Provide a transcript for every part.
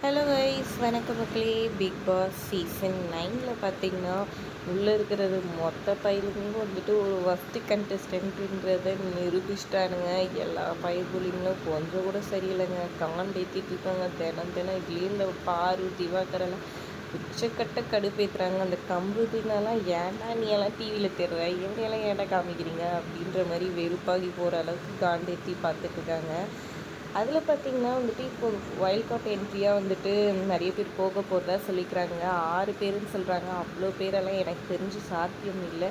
Hello guys, வணக்கம் மக்களே. Big Boss season 9ல் பார்த்தீங்கன்னா உள்ளே இருக்கிறது மொத்த பயிலுமே வந்துட்டு ஒரு ஃபஸ்ட்டு கண்டஸ்டன்ட்டுன்றதை நிரூபிச்சிட்டானுங்க. எல்லா பயிர்களும் கொஞ்சம் கூட சரியில்லைங்க. ஏற்றிட்டு இருக்காங்க. தினம் இதுலேயும் இந்த பாரு திவாகரெல்லாம் உச்சக்கட்ட கடுப்பேற்றுறாங்க. அந்த கம்புனாலாம் ஏன்டா நீ எல்லாம் டிவியில் தெரிற, எங்கெல்லாம் ஏன்டா காமிக்கிறீங்க அப்படின்ற மாதிரி வெறுப்பாகி போகிற அளவுக்கு காண்டேற்றி பார்த்துட்ருக்காங்க. அதில் பார்த்திங்கன்னா வந்துட்டு இப்போ வைல்ட் கார்ட் என்ட்ரியாக வந்துட்டு நிறைய பேர் போக போகிறதா சொல்லிக்கிறாங்க. 6 பேருன்னு சொல்கிறாங்க. அவ்வளோ பேரெல்லாம் எனக்கு தெரிஞ்சு சாத்தியம் இல்லை.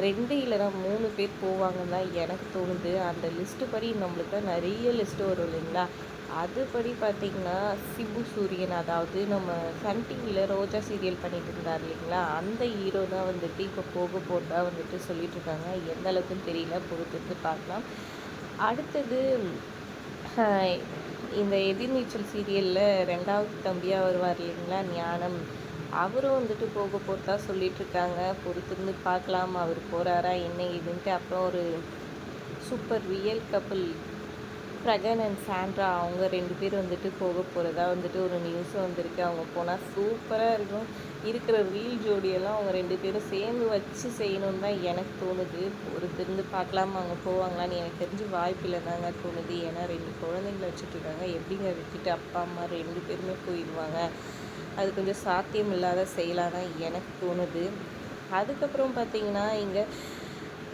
2 இல்லைனா 3 பேர் போவாங்கன்னு தான் எனக்கு தோணுது. அந்த லிஸ்ட்டு படி நம்மளுக்கு தான் நிறைய லிஸ்ட்டு வரும் இல்லைங்களா. அதுபடி பார்த்திங்கன்னா சிபு சூரியன், அதாவது நம்ம சன் டிவியில் ரோஜா சீரியல் பண்ணிட்டு இருந்தார் இல்லைங்களா, அந்த ஹீரோ தான் வந்துட்டு இப்போ போக போகிறதா வந்துட்டு சொல்லிகிட்ருக்காங்க. எந்த அளவுக்குன்னு தெரியல, பொறுத்து பார்க்கலாம். அடுத்தது இந்த எதிர்நீச்சல் சீரியலில் 2வது தம்பியாக வருவார் இல்லைங்களா, ஞானம், அவரும் வந்துட்டு போக போகிறதா சொல்லிகிட்ருக்காங்க. பொறுத்திருந்து பார்க்கலாம் அவர் போகிறாரா என்ன ஏதுன்ட்டு. அப்புறம் ஒரு சூப்பர் ரியல் கப்புள் பிரகன் அண்ட் சாண்ட்ரா, அவங்க 2 பேர் வந்துட்டு போக போகிறதா வந்துட்டு ஒரு நியூஸும் வந்திருக்கு. அவங்க போனால் சூப்பராக இருக்கும். இருக்கிற ரீல் ஜோடியெல்லாம் அவங்க 2 பேரும் சேர்ந்து வச்சு செய்யணுன்னு தான் எனக்கு தோணுது. பொறுத்திருந்து பார்க்கலாம் அவங்க போவாங்களான்னு. எனக்கு தெரிஞ்சு வாய்ப்பில்லை தாங்க தோணுது. ஏன்னா 2 குழந்தைங்கள வச்சுட்ருக்காங்க. எப்படிங்க விட்டுட்டு அப்பா அம்மா 2 பேருமே போயிடுவாங்க. அது கொஞ்சம் சாத்தியம் இல்லாத செயலாக தான் எனக்கு தோணுது. அதுக்கப்புறம் பார்த்திங்கன்னா இங்கே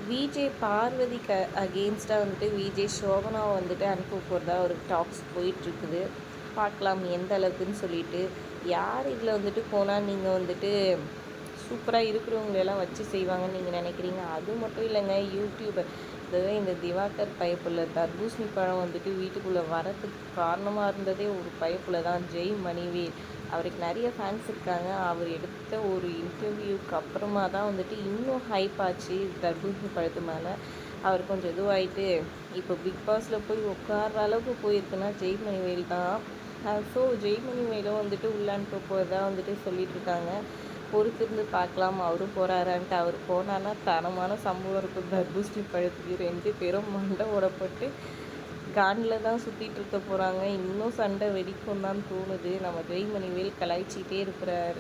விஜே பார்வதிக்கு அகெயின்ஸ்டாக வந்துட்டு விஜே சோபனாவை வந்துட்டு அனுப்ப போகிறதா ஒரு டாக்ஸ் போயிட்டுருக்குது. பார்க்கலாம் எந்த அளவுக்குன்னு சொல்லிட்டு. யார் இதில் வந்துட்டு போனால் நீங்கள் வந்துட்டு சூப்பராக இருக்கிறவங்களெல்லாம் வச்சு செய்வாங்கன்னு நீங்கள் நினைக்கிறீங்க? அது மட்டும் இல்லைங்க, யூடியூபர் இந்த திவாகர் பயப்புள்ள தர்பூசணி பழம் வந்துட்டு வீட்டுக்குள்ளே வரத்துக்கு காரணமாக இருந்ததே ஒரு பயப்புள்ள தான், ஜெய் மணிவேல். அவருக்கு நிறைய ஃபேன்ஸ் இருக்காங்க. அவர் எடுத்த ஒரு இன்டர்வியூக்கு அப்புறமா தான் வந்துட்டு இன்னும் ஹைப் ஆச்சு தர்பூசணி பழத்து மேலே. அவர் கொஞ்சம் இதுவாகிட்டு இப்போ பிக் பாஸில் போய் உட்கார்ற அளவுக்கு போயிருக்குன்னா ஜெய் மணிவேல் தான். ஸோ ஜெய் மணிவேலும் வந்துட்டு உள்ளான்ட்டு போகிறதா வந்துட்டு சொல்லிகிட்ருக்காங்க. பொறுத்திருந்து பார்க்கலாம் அவரும் போகிறாரான்ட்டு. அவர் போனான்னா தரமான சம்பவம் இருக்கும். தர்பூசணி பழத்துக்கு 2 பேரும் மண்டை ஓடப்பட்டு காண்டில் தான் சுற்றிட்டு இருக்க போகிறாங்க. இன்னும் சண்டை வெடிக்கும் தான் தோணுது. நம்ம ஜெய்மணிவேல் கலாய்ச்சிக்கிட்டே இருக்கிறார்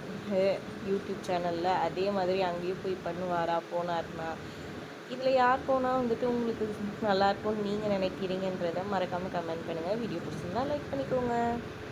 யூடியூப் சேனலில். அதே மாதிரி அங்கேயும் போய் பண்ணுவாரா போனார்னா? இதில் யார் போனால் வந்துட்டு உங்களுக்கு நல்லாயிருக்கும்னு நீங்கள் நினைக்கிறீங்கன்றதை மறக்காமல் கமெண்ட் பண்ணுங்கள். வீடியோ பிடிச்சிருந்தா லைக் பண்ணிக்கோங்க.